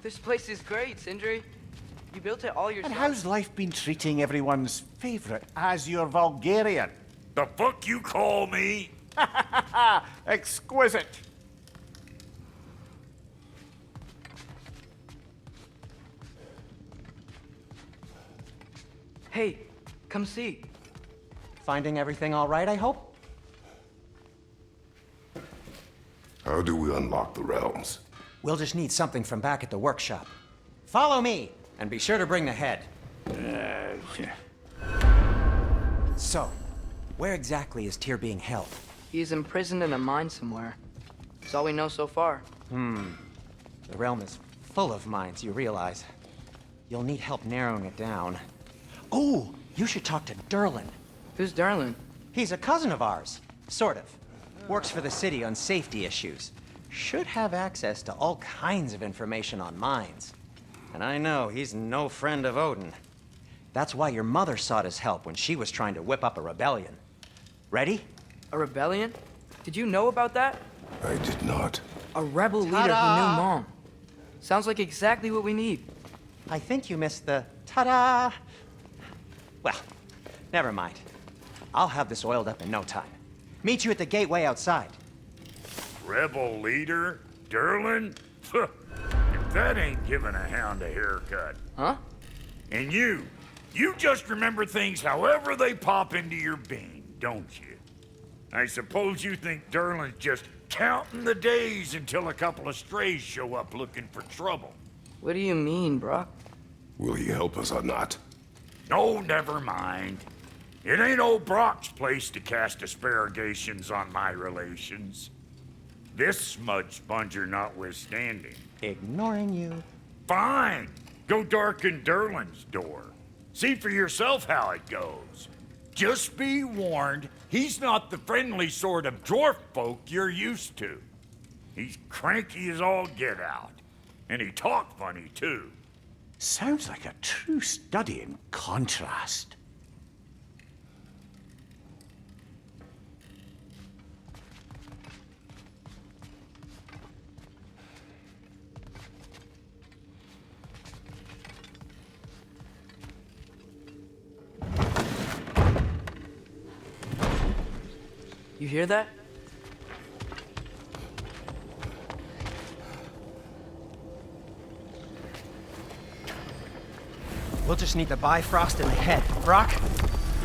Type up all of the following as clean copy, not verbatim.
This place is great, Sindri. You built it all yourself. And how's life been treating everyone's favorite Azure Vulgarian? The fuck you call me? Exquisite. Hey, come see. Finding everything all right, I hope? How do we unlock the realms? We'll just need something from back at the workshop. Follow me, and be sure to bring the head. So, where exactly is Tyr being held? He's imprisoned in a mine somewhere. That's all we know so far. The realm is full of mines, you realize. You'll need help narrowing it down. Oh, you should talk to Derlin. Who's Darlin? He's a cousin of ours, sort of. Works for the city on safety issues. Should have access to all kinds of information on mines. And I know he's no friend of Odin. That's why your mother sought his help when she was trying to whip up a rebellion. Ready? A rebellion? Did you know about that? I did not. A rebel leader who knew Mom. Sounds like exactly what we need. I think you missed the ta-da. Well, never mind. I'll have this oiled up in no time. Meet you at the gateway outside. Rebel leader? Derlin? If that ain't giving a hound a haircut. Huh? And you just remember things however they pop into your bean, don't you? I suppose you think Derlin's just counting the days until a couple of strays show up looking for trouble. What do you mean, Brock? Will he help us or not? No, never mind. It ain't old Brock's place to cast asparagations on my relations. This smudge sponger notwithstanding. Ignoring you. Fine. Go darken Derlin's door. See for yourself how it goes. Just be warned, he's not the friendly sort of dwarf folk you're used to. He's cranky as all get out. And he talk funny, too. Sounds like a true study in contrast. You hear that? We'll just need the Bifrost in the head. Brock,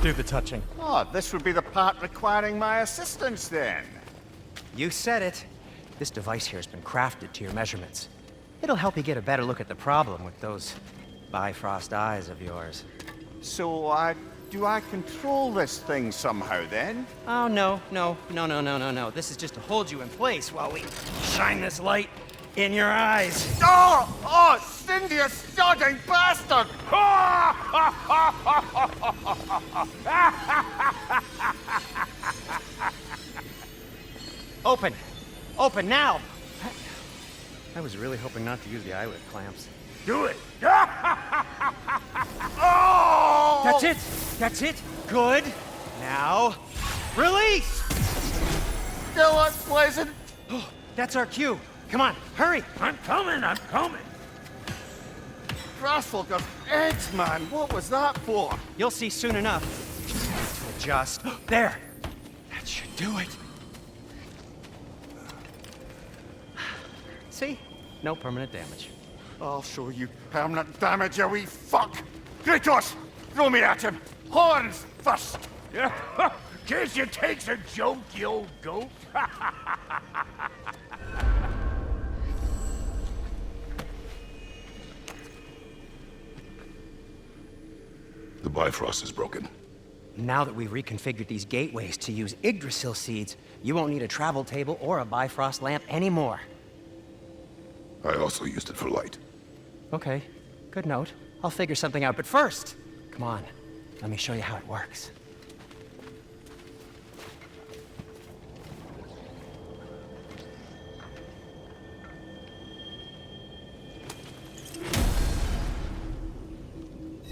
do the touching. Oh, this would be the part requiring my assistance then. You said it. This device here has been crafted to your measurements. It'll help you get a better look at the problem with those Bifrost eyes of yours. So, do I control this thing somehow then? Oh, no. This is just to hold you in place while we shine this light in your eyes. Oh, Cindy, you sodding bastard! Open now! I was really hoping not to use the eyelid clamps. Do it! Oh! That's it! Good! Now, release! Still unpleasant. Oh, that's our cue. Come on, hurry! I'm coming! Grassful got eggs, man. What was that for? You'll see soon enough. Adjust. There! That should do it. See? No permanent damage. I'll show you permanent damage, you wee fuck! Kratos! Throw me at him! Horns first! Guess you takes a joke, you old goat. The Bifrost is broken. Now that we've reconfigured these gateways to use Yggdrasil seeds, you won't need a travel table or a Bifrost lamp anymore. I also used it for light. Okay, good note. I'll figure something out, but first, come on, let me show you how it works.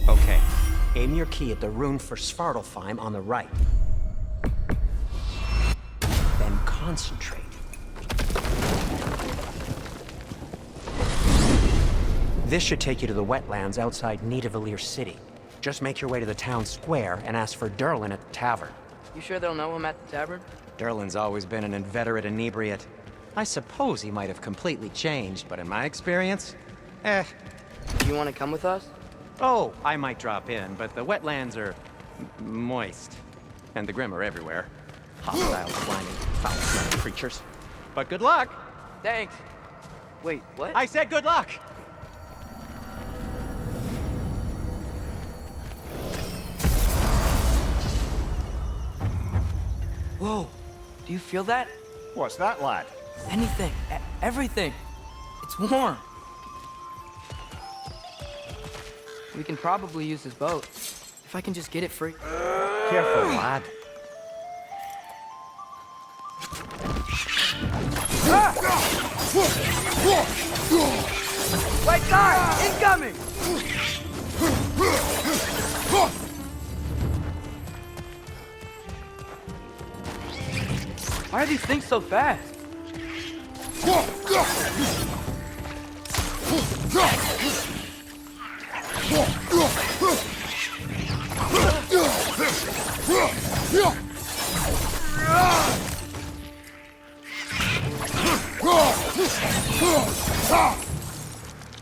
Okay, aim your key at the rune for Svartalfheim on the right. Then concentrate. This should take you to the wetlands outside Nidavellir City. Just make your way to the town square and ask for Derlin at the tavern. You sure they'll know him at the tavern? Derlin's always been an inveterate inebriate. I suppose he might have completely changed, but in my experience, Do you want to come with us? Oh, I might drop in, but the wetlands are moist. And the Grim are everywhere. Hostile, slimy, foul-smelling creatures. But good luck! Thanks. Wait, what? I said good luck! Whoa, do you feel that? What's that, lad? Anything, everything. It's warm. We can probably use this boat. If I can just get it free. Careful, lad. Right side! Incoming! Why are these things so fast?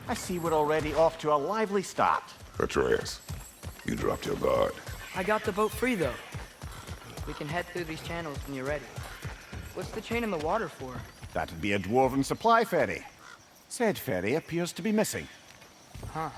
I see we're already off to a lively start. Atreus, you dropped your guard. I got the boat free, though. We can head through these channels when you're ready. What's the chain in the water for? That'd be a dwarven supply ferry. Said ferry appears to be missing. Huh.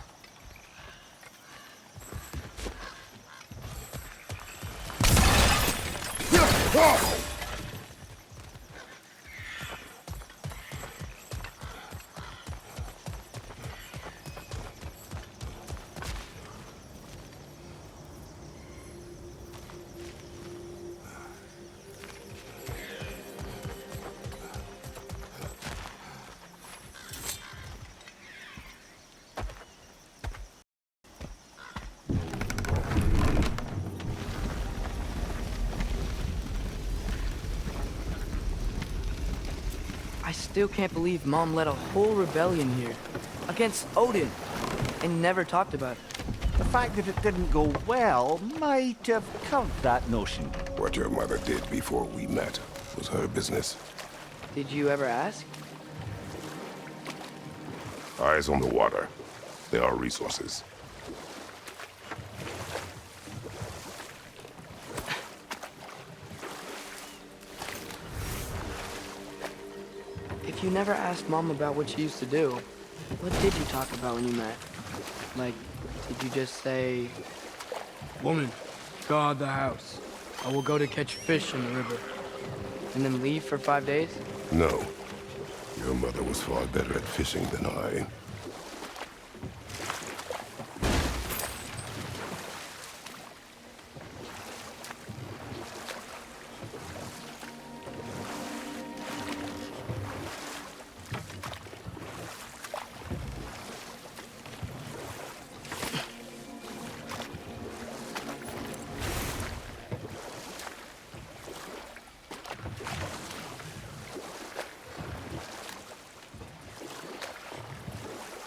I still can't believe Mom led a whole rebellion here against Odin and never talked about it. The fact that it didn't go well might have curbed that notion. What your mother did before we met was her business. Did you ever ask? Eyes on the water. There are resources. If you never asked Mom about what she used to do, what did you talk about when you met? Like, did you just say, "Woman, guard the house. I will go to catch fish in the river," and then leave for 5 days? No. Your mother was far better at fishing than I.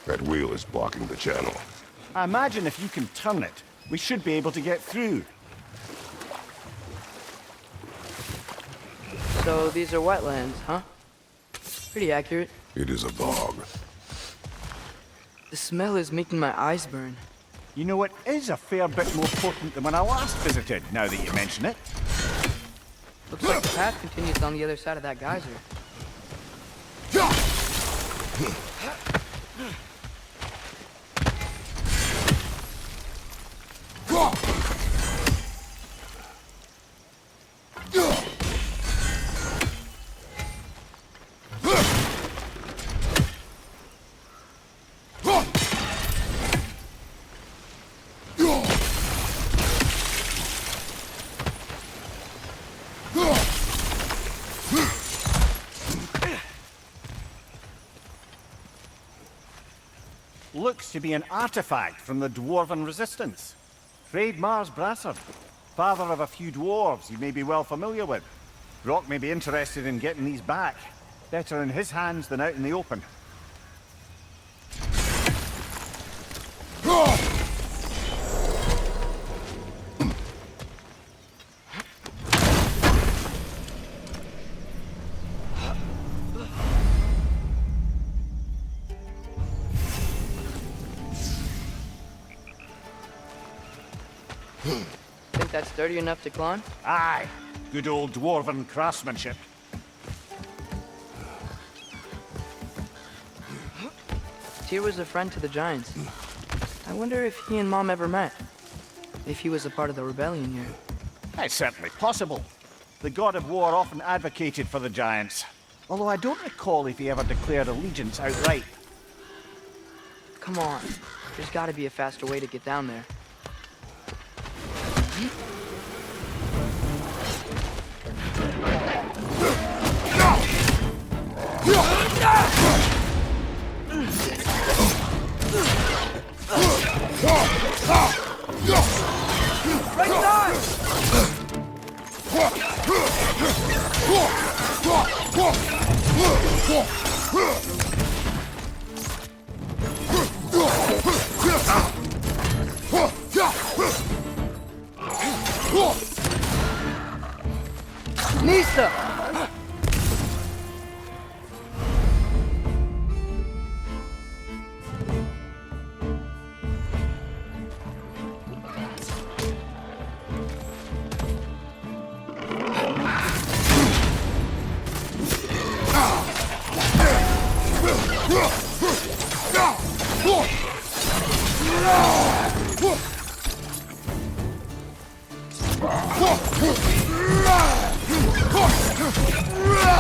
That wheel is blocking the channel. I imagine if you can turn it, we should be able to get through. So these are wetlands, huh? Pretty accurate. It is a bog. The smell is making my eyes burn. You know, it is a fair bit more potent than when I last visited, now that you mention it. Looks like the path continues on the other side of that geyser. Looks to be an artifact from the Dwarven Resistance. Mars Brassard, father of a few dwarves you may be well familiar with. Rock may be interested in getting these back. Better in his hands than out in the open. Think that's sturdy enough to climb? Aye, good old dwarven craftsmanship. Tyr was a friend to the Giants. I wonder if he and Mom ever met. If he was a part of the rebellion here. It's certainly possible. The God of War often advocated for the Giants. Although I don't recall if he ever declared allegiance outright. Come on. There's gotta be a faster way to get down there. Right side! Nista!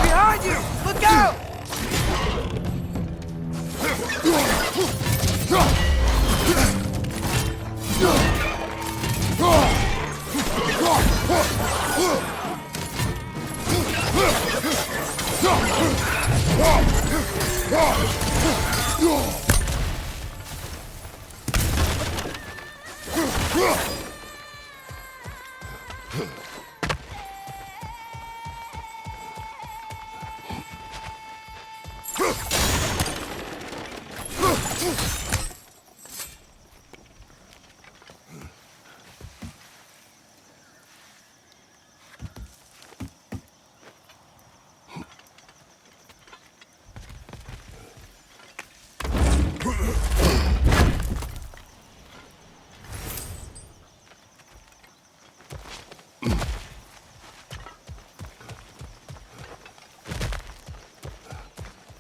Behind you! Look out!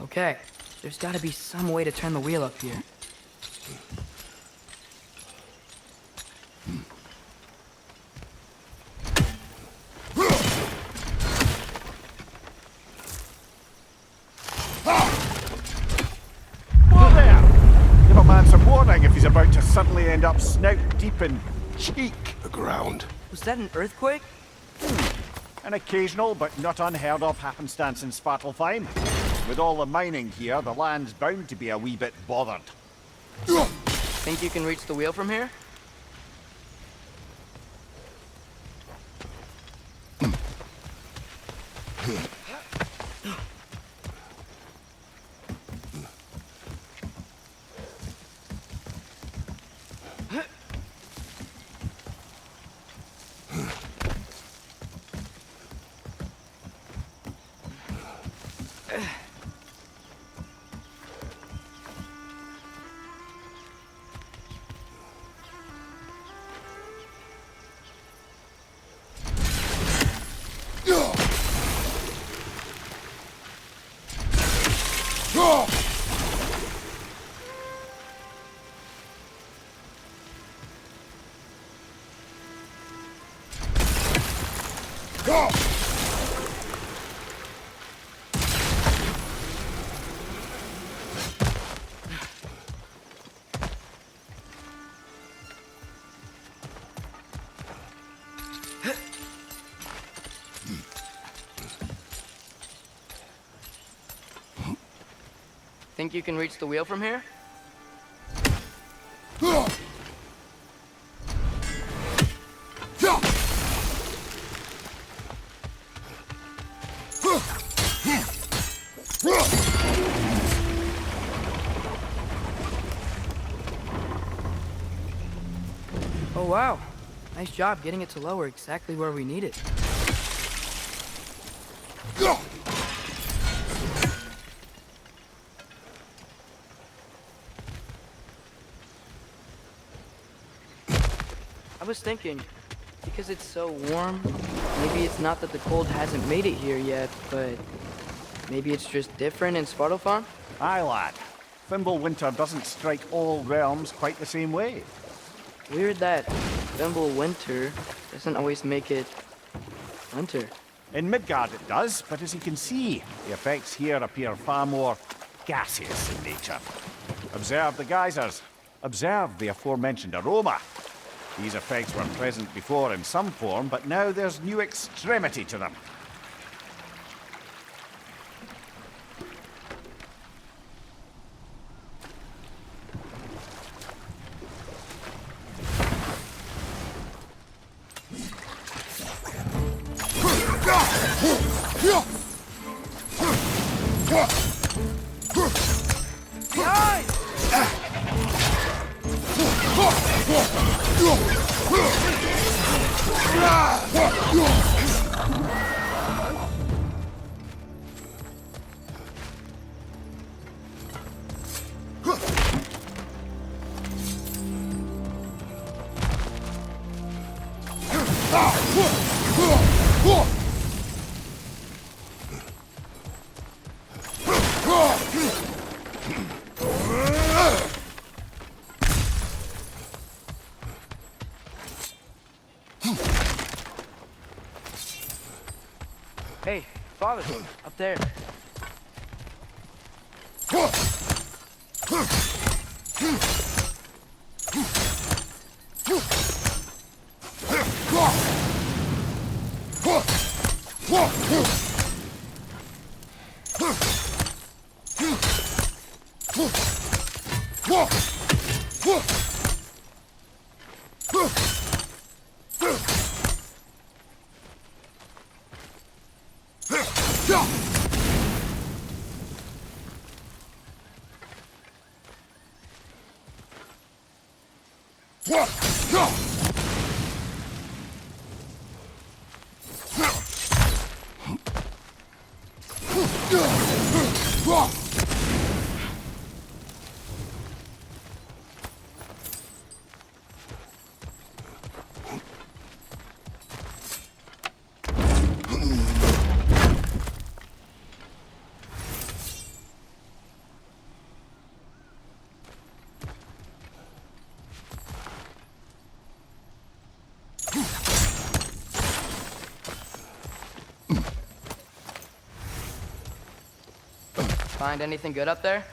Okay, there's gotta be some way to turn the wheel up here. Whoa there! Give a man some warning if he's about to suddenly end up snout deep in cheek. The ground. Was that an earthquake? An occasional but not unheard of happenstance in Svartalfheim. With all the mining here, the land's bound to be a wee bit bothered. Think you can reach the wheel from here? Think you can reach the wheel from here? Oh wow, nice job getting it to lower exactly where we need it. I was thinking, Because it's so warm? Maybe it's not that the cold hasn't made it here yet, but maybe it's just different in Svartalfheim? Aye, lad. Thimble winter doesn't strike all realms quite the same way. Weird that Thimble winter doesn't always make it winter. In Midgard it does, but as you can see, the effects here appear far more gaseous in nature. Observe the geysers. Observe the aforementioned aroma. These effects were present before in some form, but now there's new extremity to them. Hey, father, up there. Find anything good up there?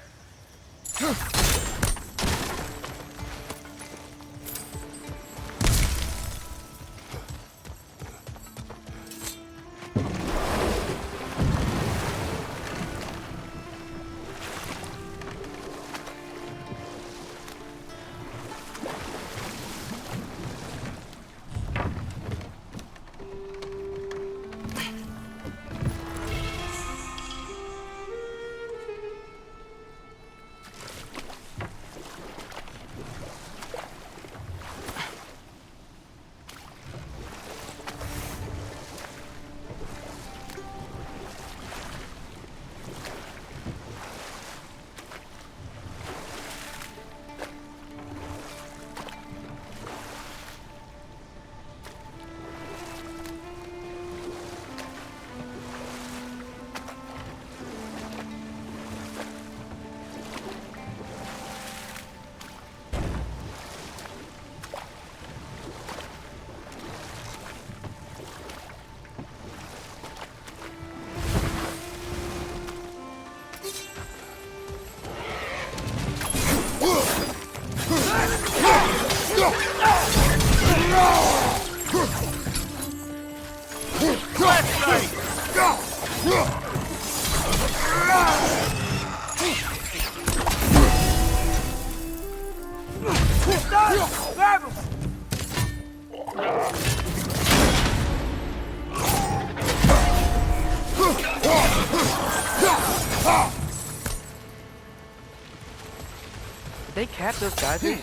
Did they cap those geysers?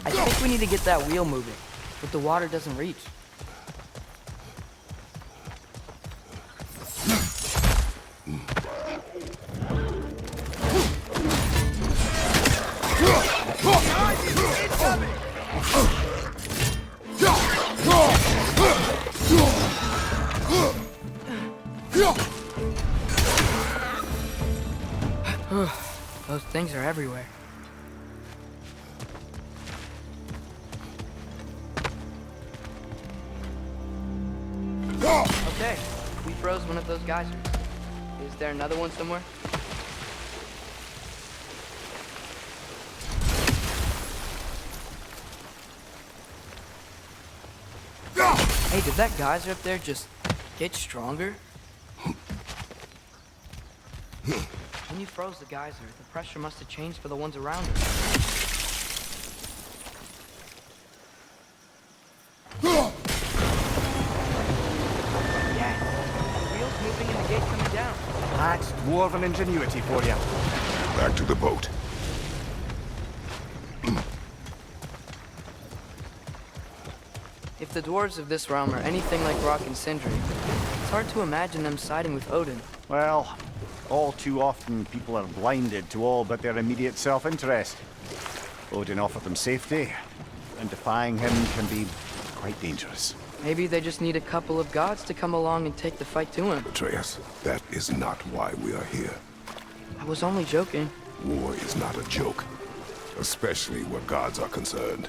I think we need to get that wheel moving, but the water doesn't reach. Those things are everywhere. Okay, we froze one of those geysers. Is there another one somewhere? Hey, did that geyser up there just get stronger? When you froze the geyser, the pressure must have changed for the ones around it. Yeah, the wheels moving and the gate coming down. That's dwarven ingenuity for you. Back to the boat. If the dwarves of this realm are anything like Rock and Sindri, it's hard to imagine them siding with Odin. Well, all too often people are blinded to all but their immediate self-interest. Odin offered them safety, and defying him can be quite dangerous. Maybe they just need a couple of gods to come along and take the fight to him. Atreus, that is not why we are here. I was only joking. War is not a joke, especially where gods are concerned.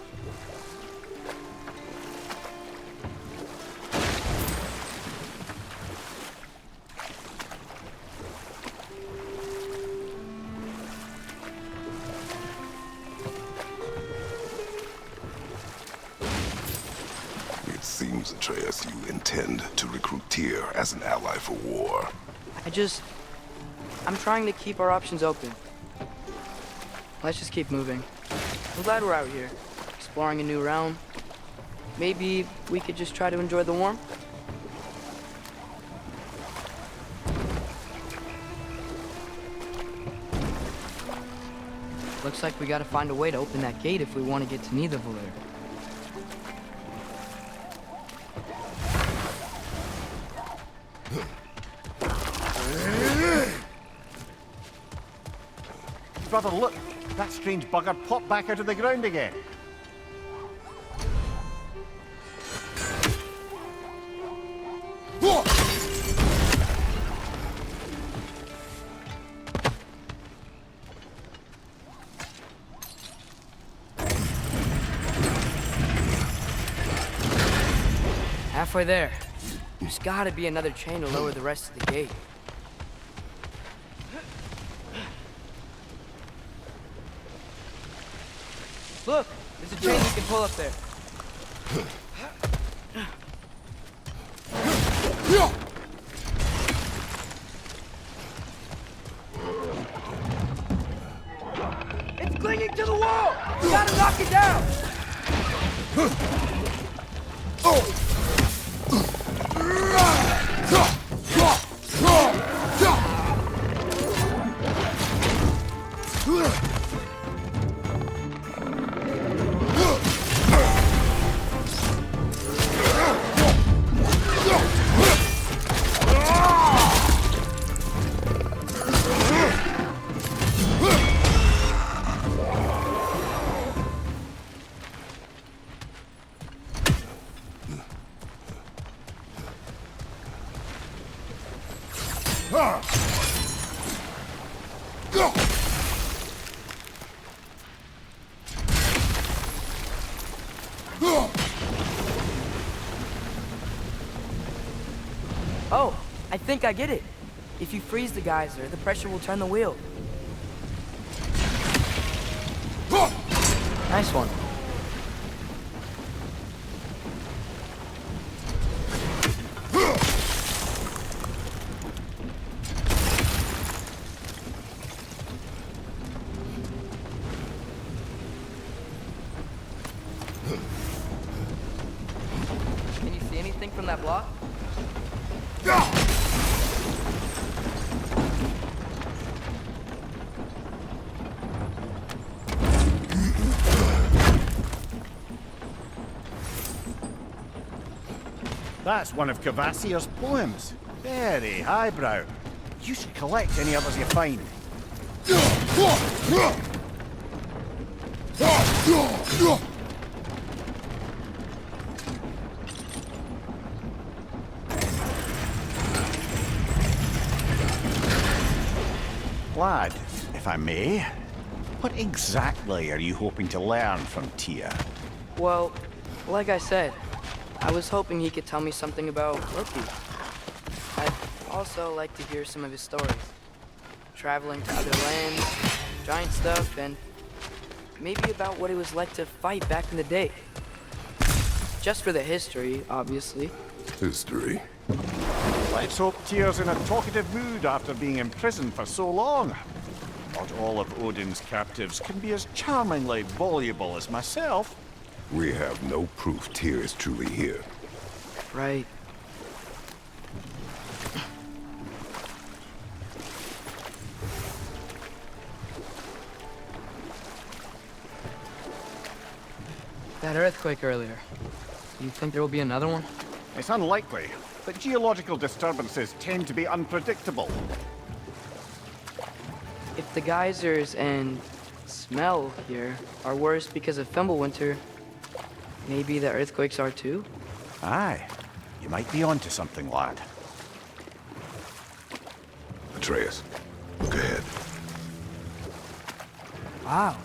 It seems, Atreus, you intend to recruit Tyr as an ally for war. I'm trying to keep our options open. Let's just keep moving. I'm glad we're out here, exploring a new realm. Maybe we could just try to enjoy the warmth? Looks like we gotta find a way to open that gate if we want to get to Nidavellir. Brother, look! That strange bugger popped back out of the ground again. Halfway there. There's gotta be another chain to lower the rest of the gate. Look! There's a chain you can pull up there. It's clinging to the wall! You gotta knock it down! Oh, I think I get it. If you freeze the geyser, the pressure will turn the wheel. Nice one. Can you see anything from that block? That's one of Kvasir's poems. Very highbrow. You should collect any others you find. I may. What exactly are you hoping to learn from Tia? Well, like I said, I was hoping he could tell me something about Loki. I'd also like to hear some of his stories. Traveling to other lands, giant stuff, and maybe about what it was like to fight back in the day. Just for the history, obviously. History. Let's hope Tia's in a talkative mood after being imprisoned for so long. Not all of Odin's captives can be as charmingly voluble as myself. We have no proof Tyr is truly here. Right. That earthquake earlier. Do you think there will be another one? It's unlikely, but geological disturbances tend to be unpredictable. If the geysers and smell here are worse because of Fimbulwinter, maybe the earthquakes are too? Aye, you might be onto something, lad. Atreus, look ahead. Wow.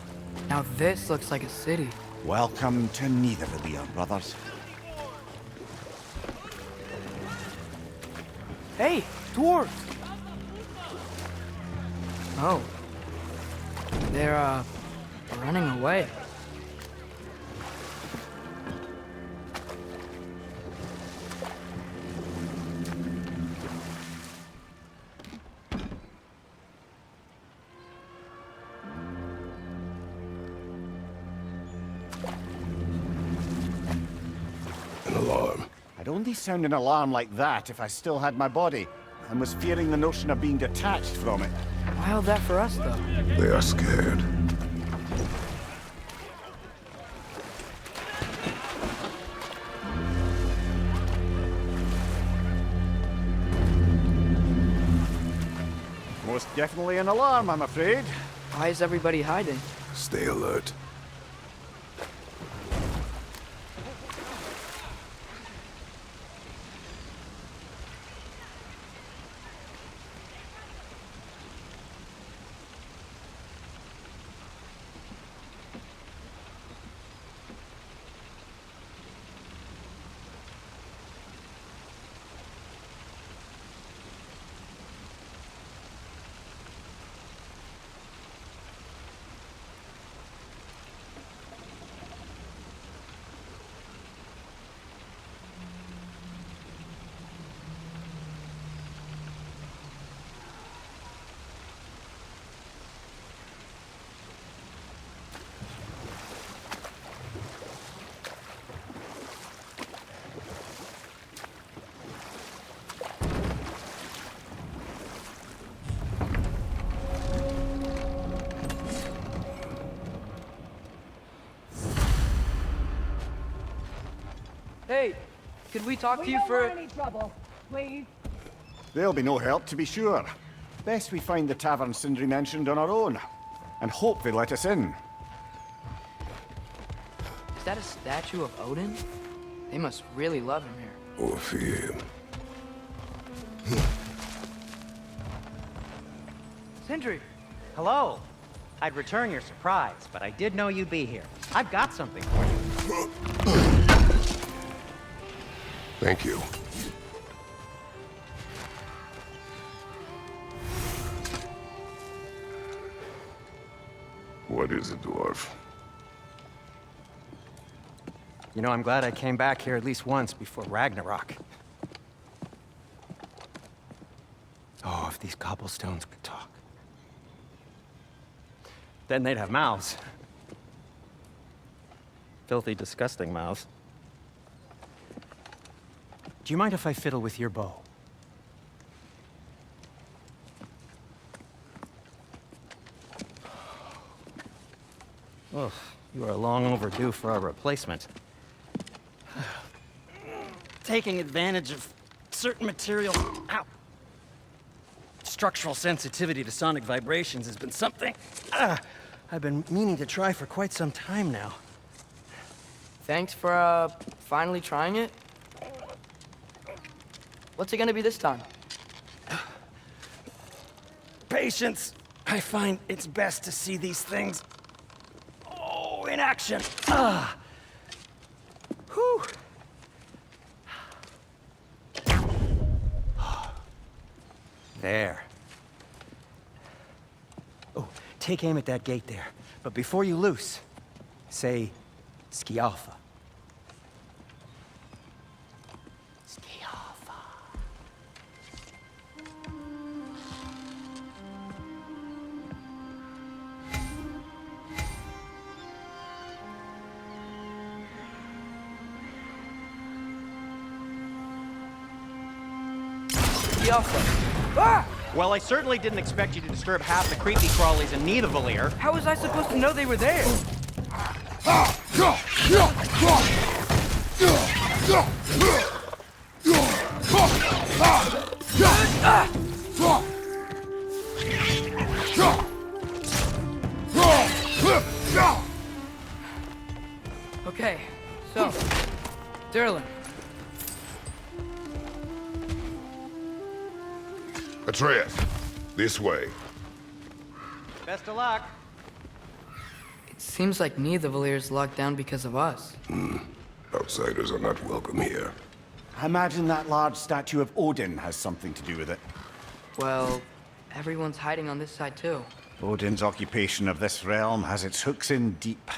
Now this looks like a city. Welcome to Nidavellir, brothers. Hey, dwarves! Oh. They're, running away. An alarm. I'd only sound an alarm like that if I still had my body, and was fearing the notion of being detached from it. Wild that for us, though. They are scared. Most definitely an alarm, I'm afraid. Why is everybody hiding? Stay alert. Hey, could we talk to We you don't for... want any trouble, please. There'll be no help, to be sure. Best we find the tavern Sindri mentioned on our own, and hope they let us in. Is that a statue of Odin? They must really love him here. Or fear him. Sindri! Hello. I'd return your surprise, but I did know you'd be here. I've got something for you. Thank you. What is it, dwarf? You know, I'm glad I came back here at least once before Ragnarok. Oh, if these cobblestones could talk. Then they'd have mouths. Filthy, disgusting mouths. Do you mind if I fiddle with your bow? Oh, you are long overdue for a replacement. Taking advantage of certain materials. Ow! Structural sensitivity to sonic vibrations has been something I've been meaning to try for quite some time now. Thanks for, finally trying it. What's it gonna be this time? Patience! I find it's best to see these things, in action. Whew. There. Oh, take aim at that gate there. But before you loose, say, Skialfa. Skialfa. Well, I certainly didn't expect you to disturb half the creepy crawlies in Nidavellir. How was I supposed to know they were there? Okay, so, Durlin. Atreus, this way. Best of luck. It seems like Nidavellir's locked down because of us. Outsiders are not welcome here. I imagine that large statue of Odin has something to do with it. Well, everyone's hiding on this side too. Odin's occupation of this realm has its hooks in deep.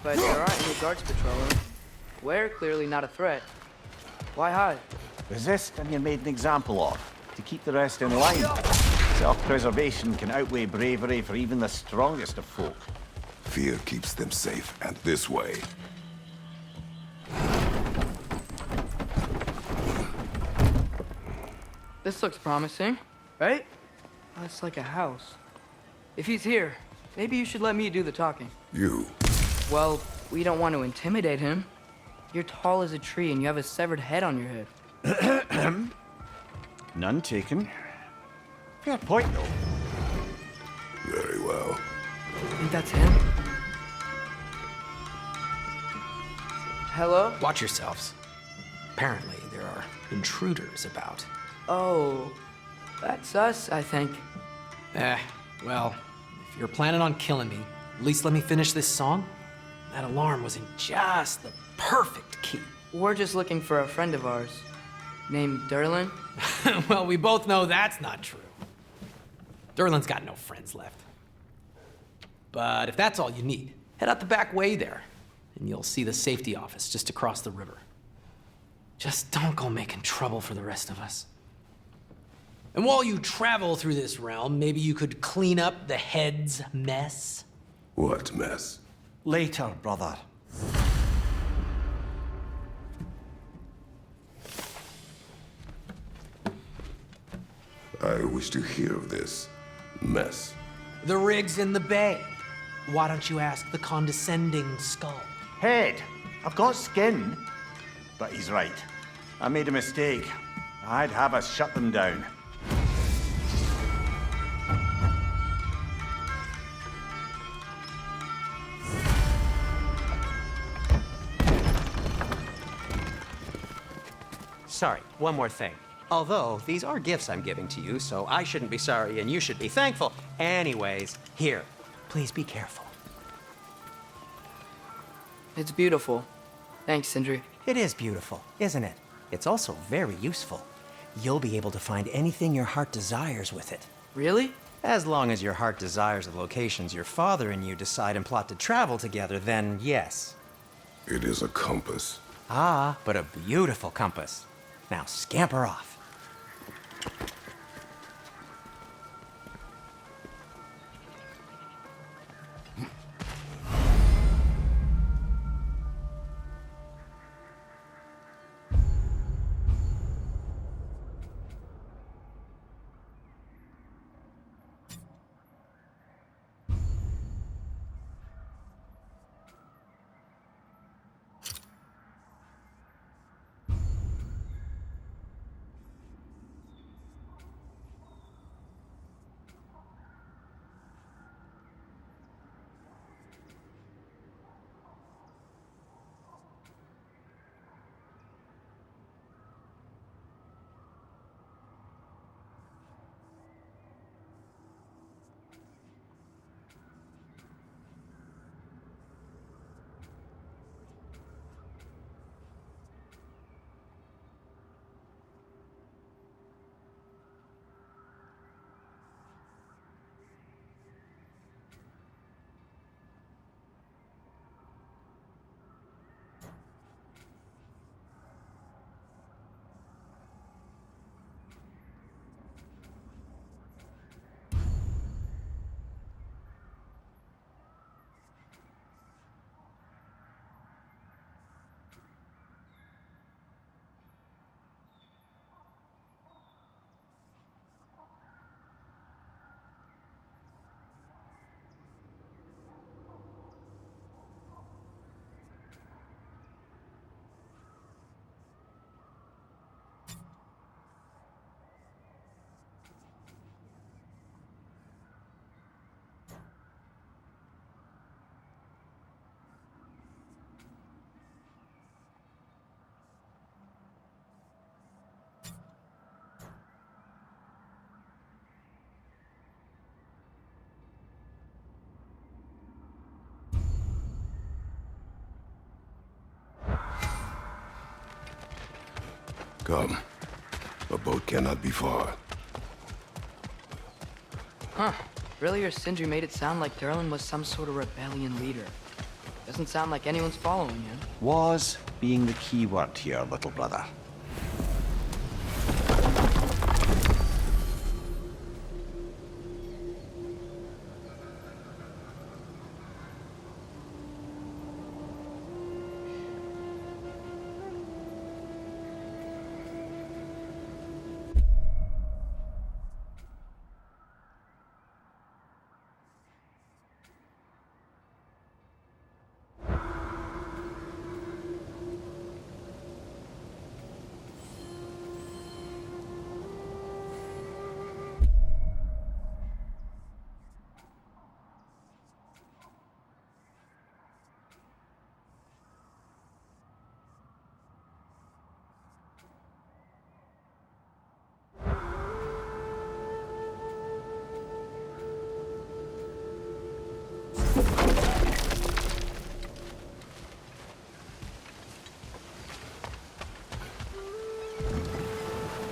But there aren't any guards patrolling. We're clearly not a threat. Why hide? Resist and you're made an example of, to keep the rest in line. Self-preservation can outweigh bravery for even the strongest of folk. Fear keeps them safe, and this way. This looks promising, right? That's like a house. If he's here, maybe you should let me do the talking. You. Well, we don't want to intimidate him. You're tall as a tree and you have a severed head on your head. None taken. Fair point, though. Very well. Think that's him? Hello? Watch yourselves. Apparently, there are intruders about. Oh, that's us, I think. Well, if you're planning on killing me, at least let me finish this song. That alarm was in just the perfect key. We're just looking for a friend of ours, named Durlin. Well, we both know that's not true. Durlin's got no friends left. But if that's all you need, head out the back way there, and you'll see the safety office just across the river. Just don't go making trouble for the rest of us. And while you travel through this realm, maybe you could clean up the head's mess? What mess? Later, brother. I wish to hear of this mess. The rig's in the bay. Why don't you ask the condescending skull? Head, I've got skin. But he's right. I made a mistake. I'd have us shut them down. Sorry, one more thing. Although, these are gifts I'm giving to you, so I shouldn't be sorry and you should be thankful. Anyways, here, please be careful. It's beautiful. Thanks, Sindri. It is beautiful, isn't it? It's also very useful. You'll be able to find anything your heart desires with it. Really? As long as your heart desires the locations your father and you decide and plot to travel together, then yes. It is a compass. Ah, but a beautiful compass. Now scamper off. Come. A boat cannot be far. Huh. Earlier, Sindri made it sound like Durlin was some sort of rebellion leader. Doesn't sound like anyone's following him. Was being the key word here, little brother.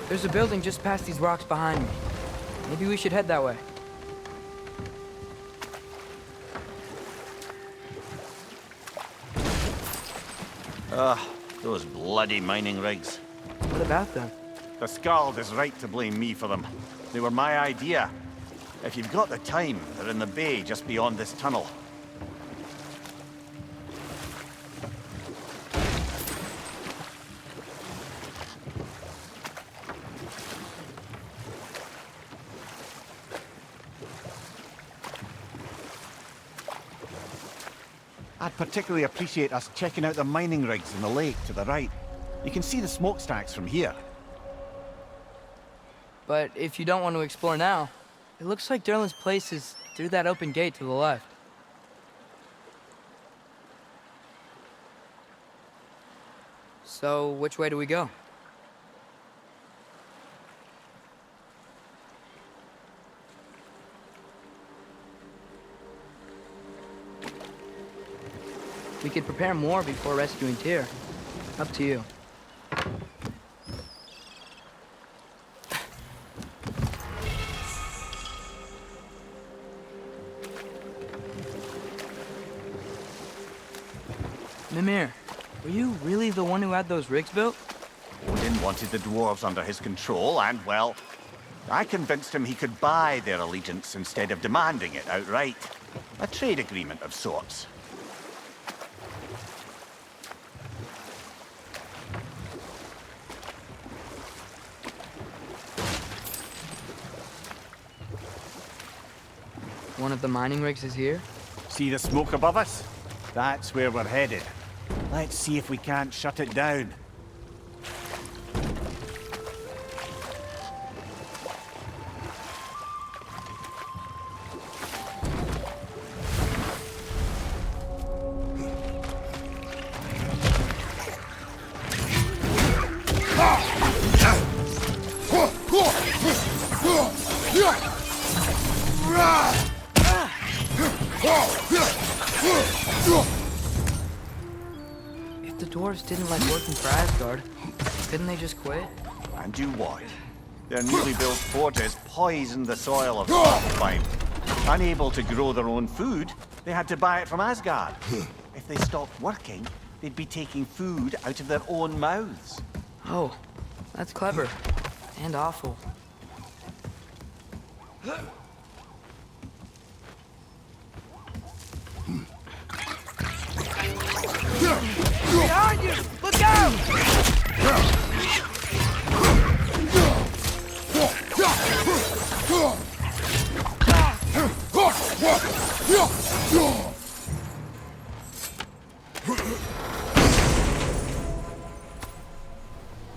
There's a building just past these rocks behind me. Maybe we should head that way. Those bloody mining rigs. What about them? The Skald is right to blame me for them. They were my idea. If you've got the time, they're in the bay just beyond this tunnel. I'd particularly appreciate us checking out the mining rigs in the lake to the right. You can see the smokestacks from here. But if you don't want to explore now, it looks like Durlin's place is through that open gate to the left. So, which way do we go? We could prepare more before rescuing Tyr. Up to you. Mimir, were you really the one who had those rigs built? Odin wanted the dwarves under his control, and, well, I convinced him he could buy their allegiance instead of demanding it outright. A trade agreement of sorts. One of the mining rigs is here? See the smoke above us? That's where we're headed. Let's see if we can't shut it down. If the dwarves didn't like working for Asgard, couldn't they just quit? And do what? Their newly built forges poisoned the soil of Svartalfheim. Unable to grow their own food, they had to buy it from Asgard. If they stopped working, they'd be taking food out of their own mouths. Oh, that's clever. And awful. Behind you! Look out!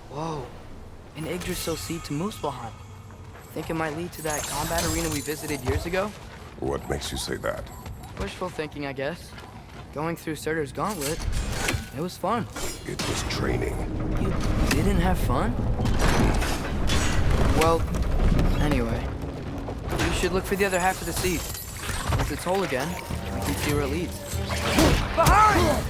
Whoa. An Yggdrasil seed to Muspelheim. Think it might lead to that combat arena we visited years ago? What makes you say that? Wishful thinking, I guess. Going through Surtur's gauntlet, it was fun. It was training. You didn't have fun? Well, anyway. You should look for the other half of the seed. Once it's whole again, we can see where it leads. Behind!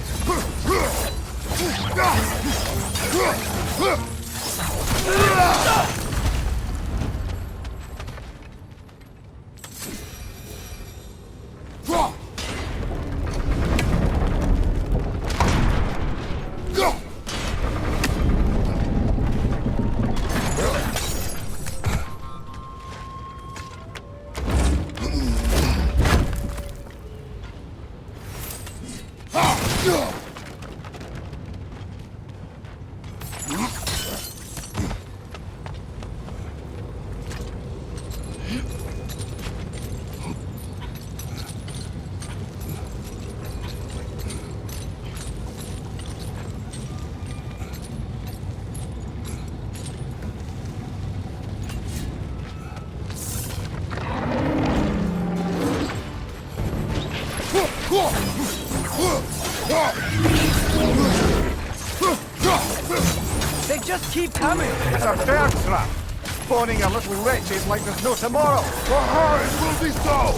They just keep coming! It's a bear trap! Spawning a little wretches like there's no tomorrow! For it will be so!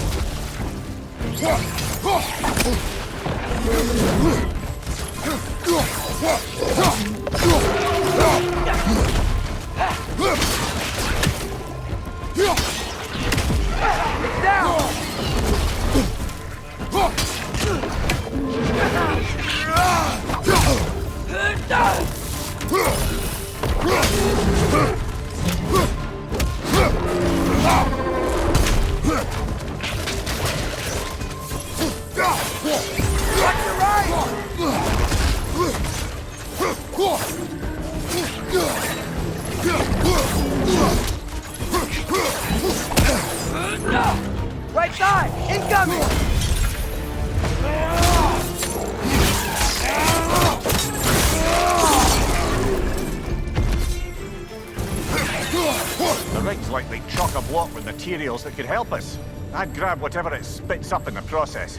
It's down! Watch your right! Right side! Incoming! The rig's likely chock-a-block with materials that could help us. I'd grab whatever it spits up in the process.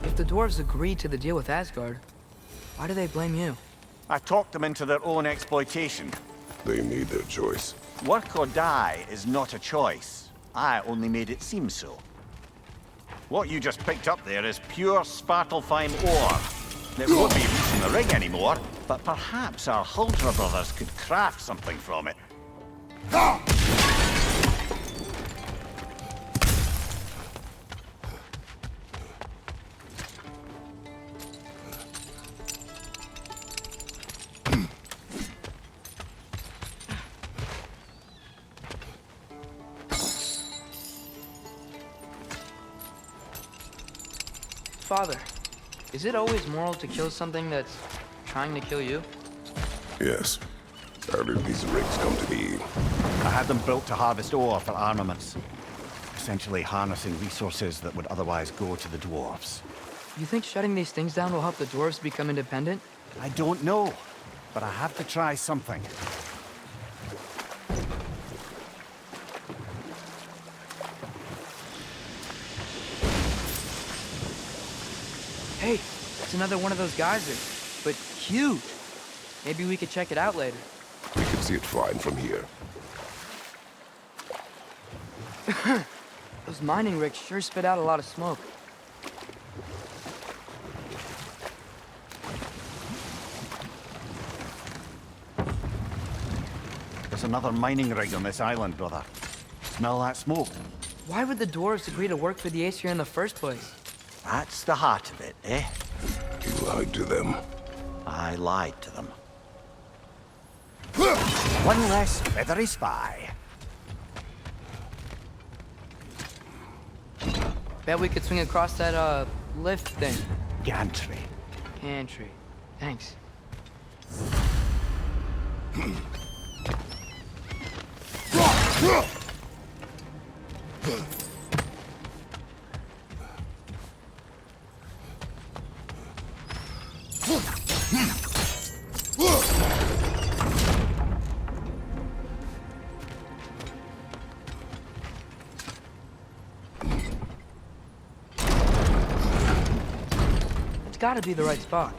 If the dwarves agreed to the deal with Asgard, why do they blame you? I talked them into their own exploitation. They made their choice. Work or die is not a choice. I only made it seem so. What you just picked up there is pure Svartalfheim ore. It won't be used in the rig anymore, but perhaps our Huldra brothers could craft something from it. Father, is it always moral to kill something that's trying to kill you? Yes. How did these rigs come to be? I had them built to harvest ore for armaments. Essentially harnessing resources that would otherwise go to the dwarves. You think shutting these things down will help the dwarves become independent? I don't know, but I have to try something. Hey, it's another one of those geysers, but huge. Maybe we could check it out later. We can see it fine from here. Those mining rigs sure spit out a lot of smoke. There's another mining rig on this island, brother. Smell that smoke? Why would the dwarves agree to work for the Aesir in the first place? That's the heart of it, eh? You lied to them. I lied to them. One less feathery spy. Bet we could swing across that, lift thing. Gantry. Pantry. Thanks. It's gotta be the right spot.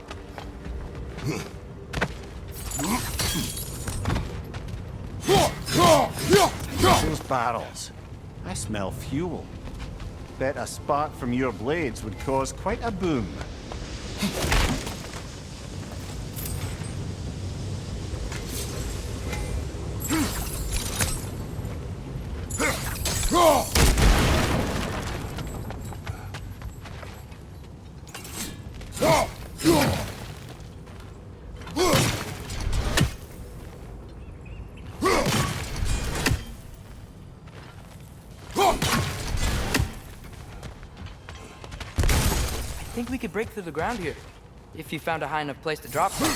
Those barrels. I smell fuel. Bet a spark from your blades would cause quite a boom. I think we could break through the ground here, if you found a high enough place to drop from.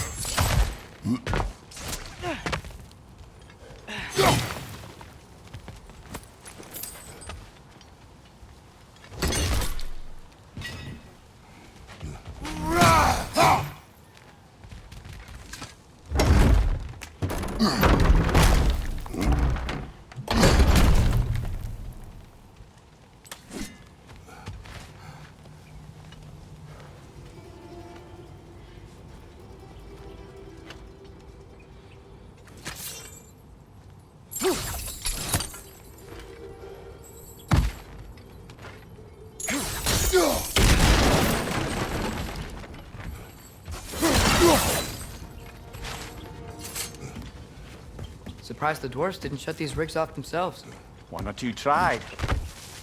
Surprised the dwarves didn't shut these rigs off themselves. One or two tried.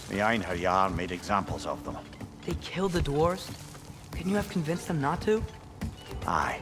The Einherjar made examples of them. They killed the dwarves? Couldn't you have convinced them not to? Aye.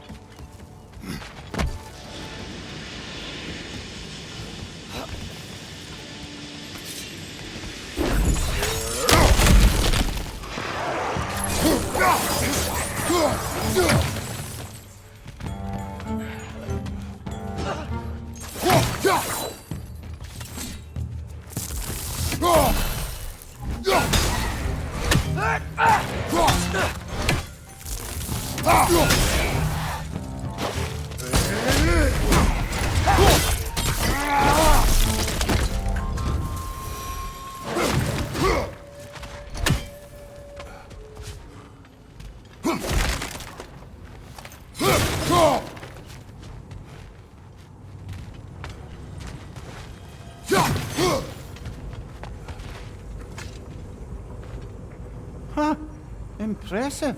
Huh. Impressive.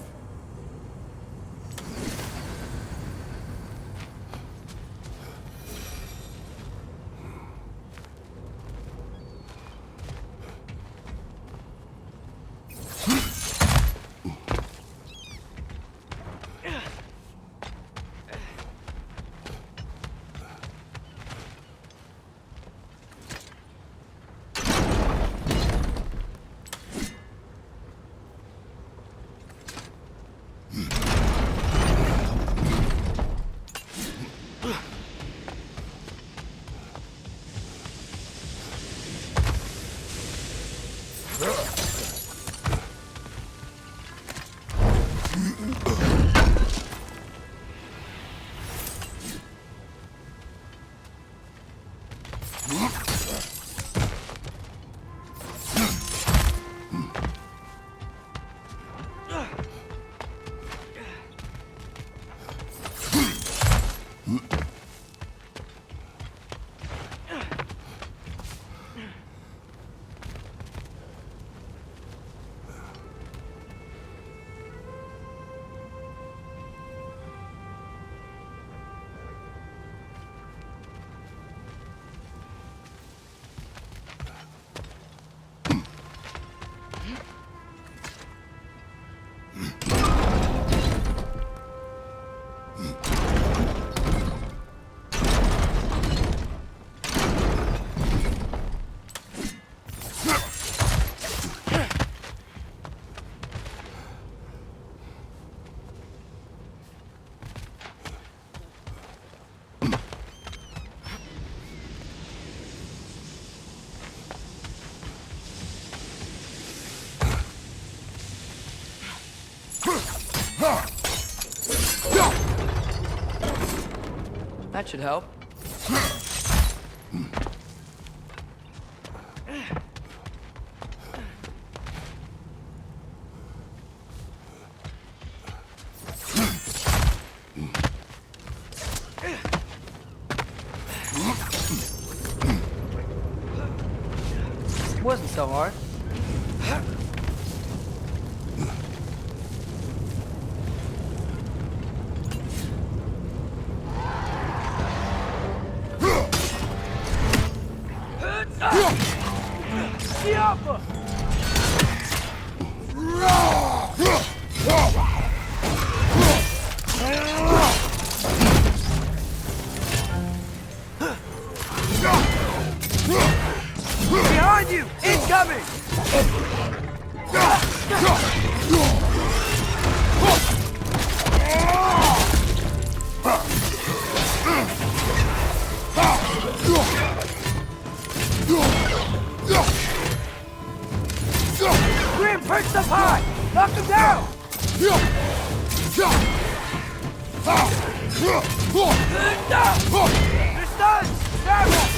That should help. wasn't so hard. Behind you! Incoming! Grim, perched up high! Knock him down! They're stunned! Grab him!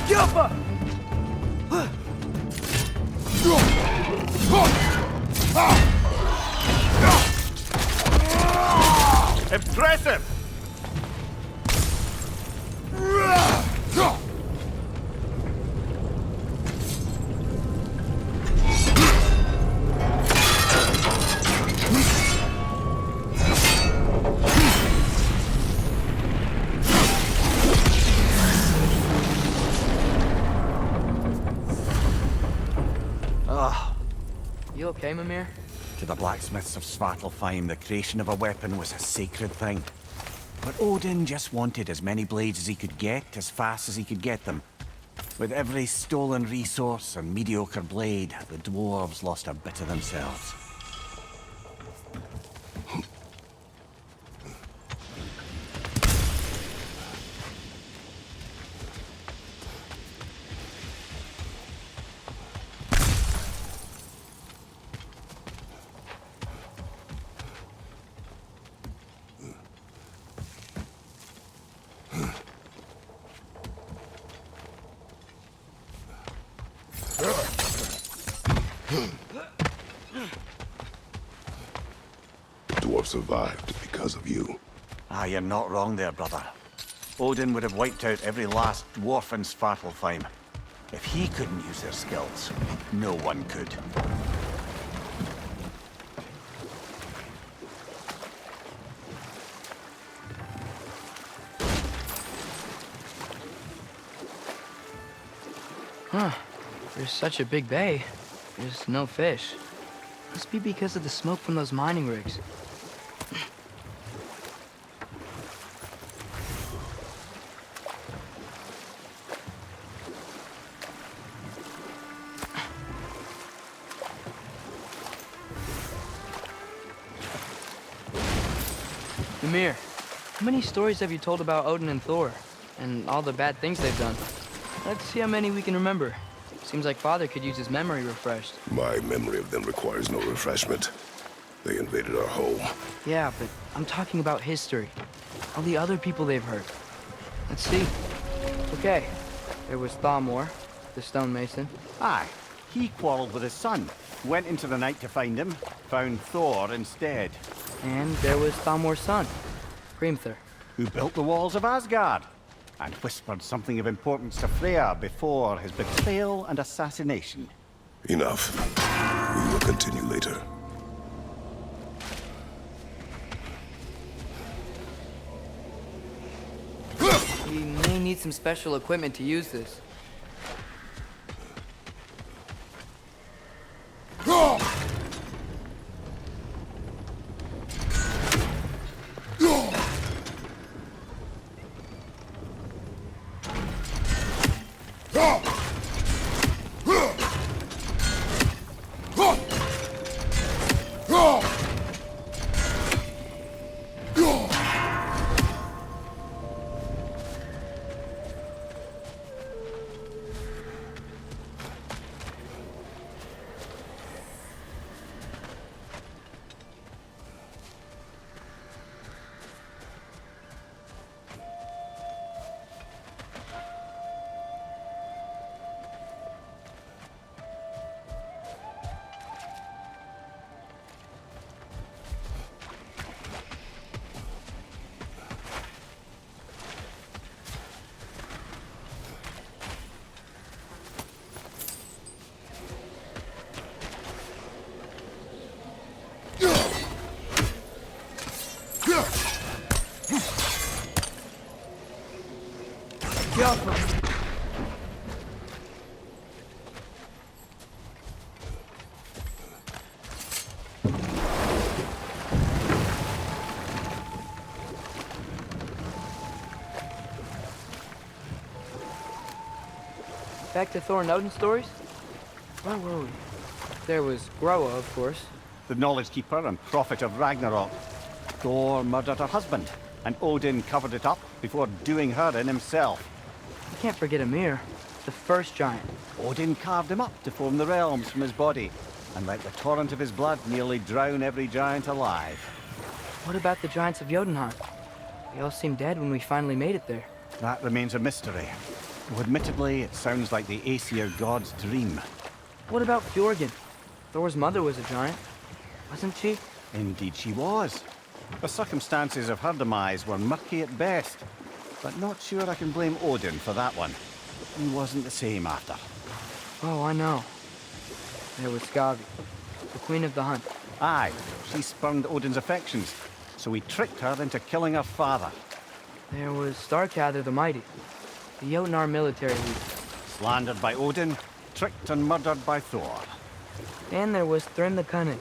Jumper! Impressive! You okay, Mimir? To the blacksmiths of Svartalfheim, the creation of a weapon was a sacred thing. But Odin just wanted as many blades as he could get, as fast as he could get them. With every stolen resource and mediocre blade, the dwarves lost a bit of themselves. Dwarf survived because of you. Ah, you're not wrong there, brother. Odin would have wiped out every last dwarf in Svartalfheim. If he couldn't use their skills, no one could. Huh. There's such a big bay. There's no fish. Must be because of the smoke from those mining rigs. Ymir, how many stories have you told about Odin and Thor? And all the bad things they've done? Let's see how many we can remember. Seems like Father could use his memory refreshed. My memory of them requires no refreshment. They invaded our home. Yeah, but I'm talking about history. All the other people they've hurt. Let's see. Okay, there was Thamor, the stonemason. Aye, he quarreled with his son. Went into the night to find him, found Thor instead. And there was Thamor's son, Hrimthur. Who built the walls of Asgard, and whispered something of importance to Freya before his betrayal and assassination. Enough. We will continue later. We may need some special equipment to use this. Get off him. Back to Thor and Odin stories? Where were we? There was Groa, of course. The Knowledge Keeper and Prophet of Ragnarok. Thor murdered her husband, and Odin covered it up before doing her in himself. You can't forget Ymir, the first giant. Odin carved him up to form the realms from his body, and let the torrent of his blood nearly drown every giant alive. What about the giants of Jotunheim? They all seemed dead when we finally made it there. That remains a mystery. Though admittedly, it sounds like the Aesir god's dream. What about Fjorgyn? Thor's mother was a giant, wasn't she? Indeed she was. The circumstances of her demise were murky at best, but not sure I can blame Odin for that one. He wasn't the same after. Oh, I know. There was Skavi, the queen of the hunt. Aye, she spurned Odin's affections, so he tricked her into killing her father. There was Starkather the Mighty, the Jotnar military leader. Slandered by Odin, tricked and murdered by Thor. And there was Thrym the Cunning,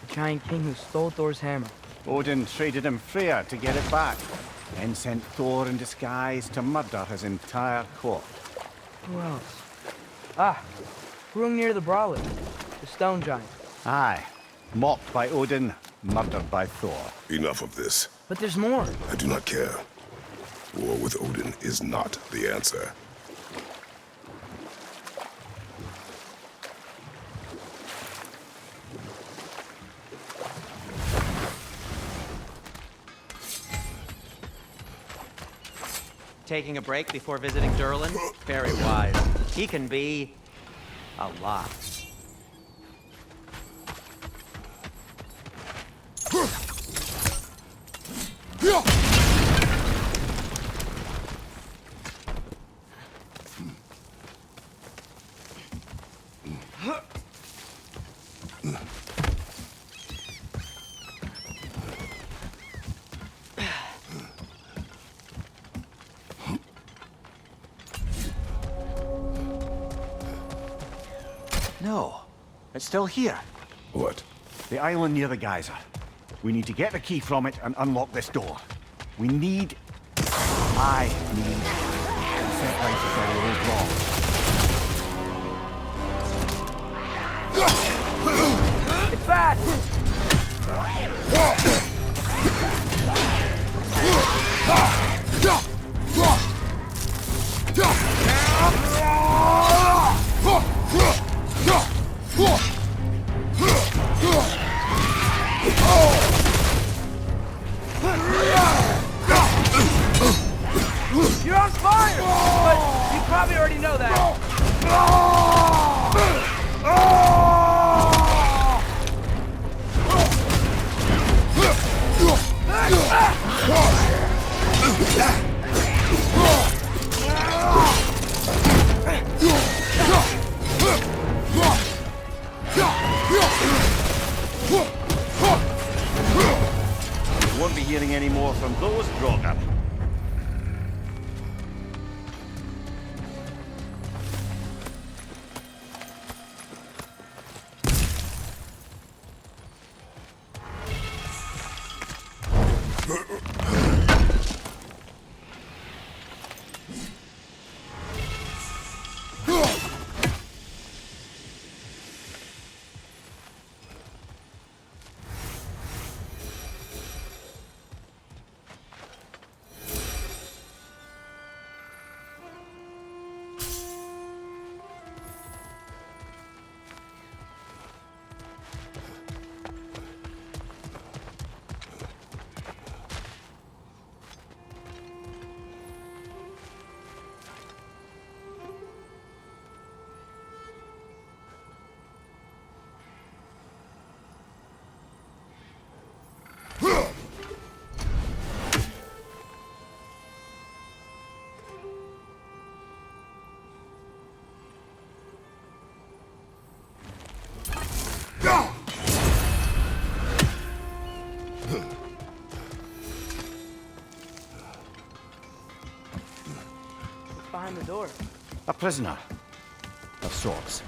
the giant king who stole Thor's hammer. Odin traded him Freya to get it back, then sent Thor in disguise to murder his entire court. Who else? Ah, Hrungnir the Brawler, the stone giant. Aye, mocked by Odin, murdered by Thor. Enough of this. But there's more. I do not care. War with Odin is not the answer. Taking a break before visiting Durlin? Very wise. He can be a lot. No, it's still here. What? The island near the geyser. We need to get the key from it and unlock this door. I need to set right if I was wrong. It's bad! You're on fire! But you probably already know that. You won't be hearing any more from those Draugr. behind the door? A prisoner. Of sorts.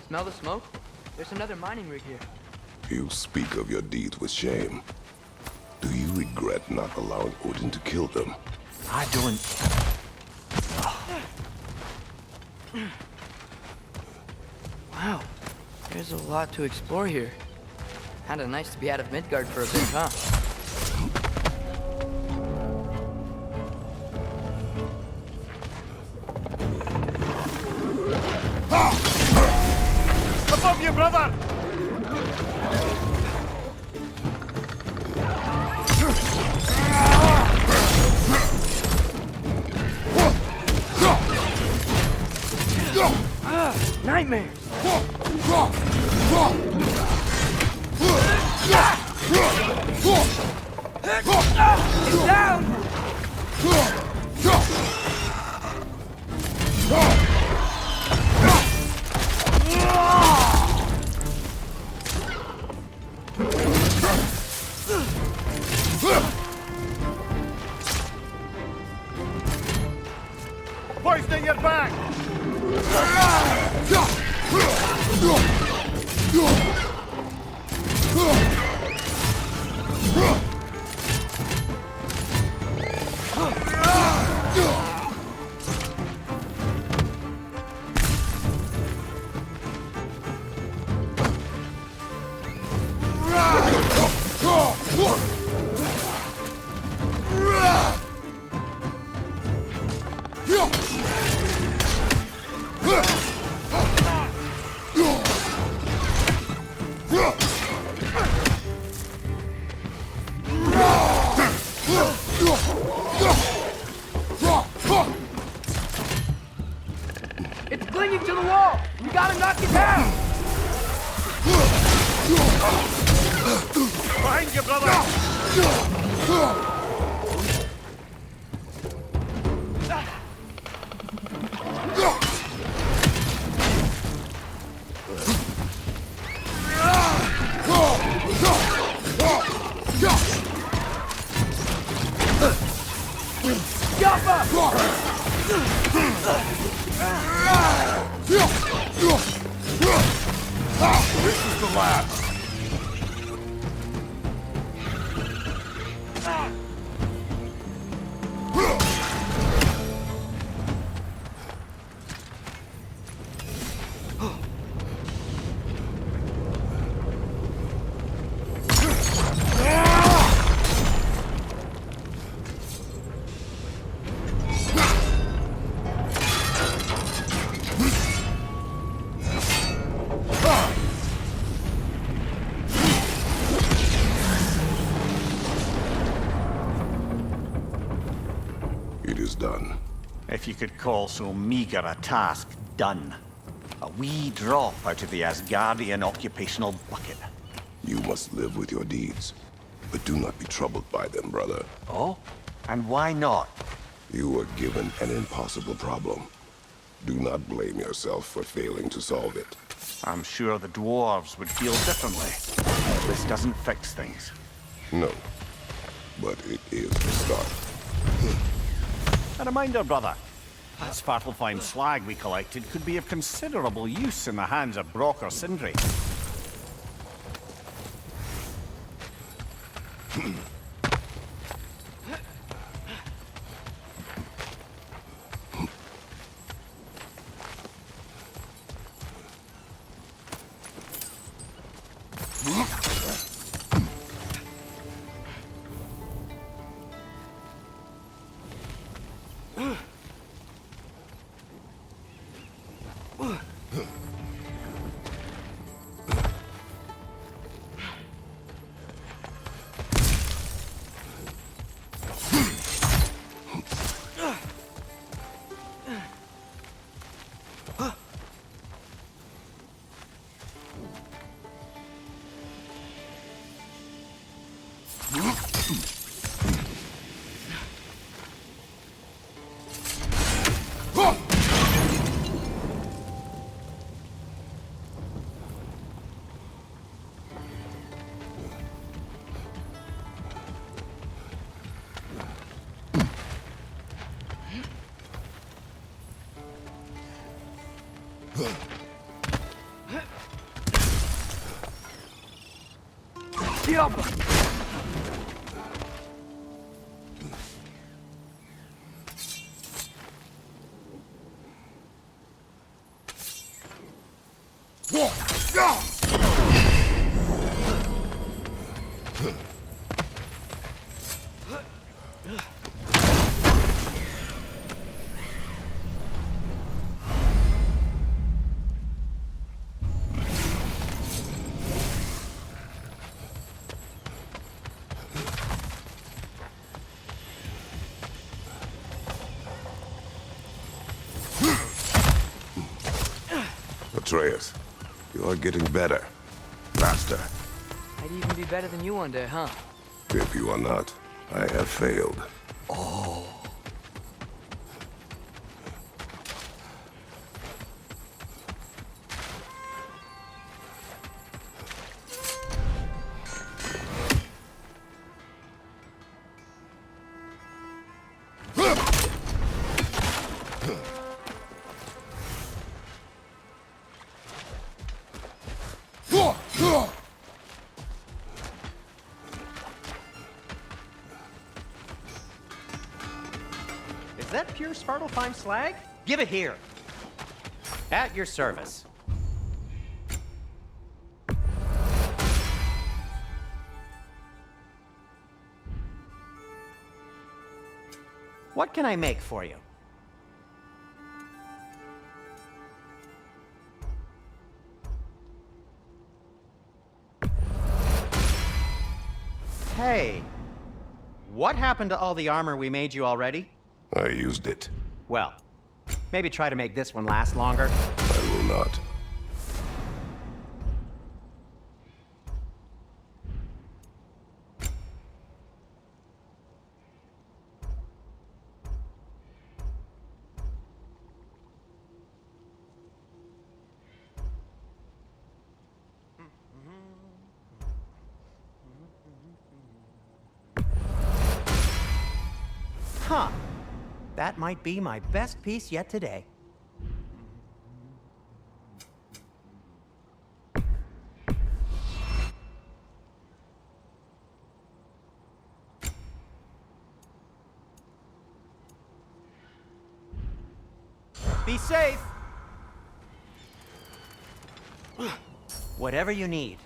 Smell the smoke? There's another mining rig here. You speak of your deeds with shame. Do you regret not allowing Odin to kill them? I don't... Wow, there's a lot to explore here. Kinda nice to be out of Midgard for a bit, huh? Above you, brother! Nightmares! Get down! Hoisting your back! It's clinging to the wall! You gotta knock it down! Behind you, brother! This is the last. It is done. If you could call so meager a task done. A wee drop out of the Asgardian occupational bucket. You must live with your deeds, but do not be troubled by them, brother. Oh? And why not? You were given an impossible problem. Do not blame yourself for failing to solve it. I'm sure the dwarves would feel differently. This doesn't fix things. No, but it is the start. A reminder, brother. That Svartalfheim slag we collected could be of considerable use in the hands of Brock or Sindri. Atreus, you are getting better. Faster. I'd even be better than you one day, huh? If you are not, I have failed. Is that pure Svartalfheim slag? Give it here. At your service. What can I make for you? Hey, what happened to all the armor we made you already? I used it. Well, maybe try to make this one last longer. I will not. Huh. That might be my best piece yet today. Be safe! Whatever you need.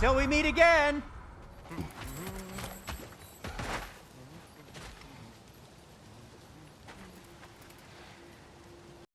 Till we meet again!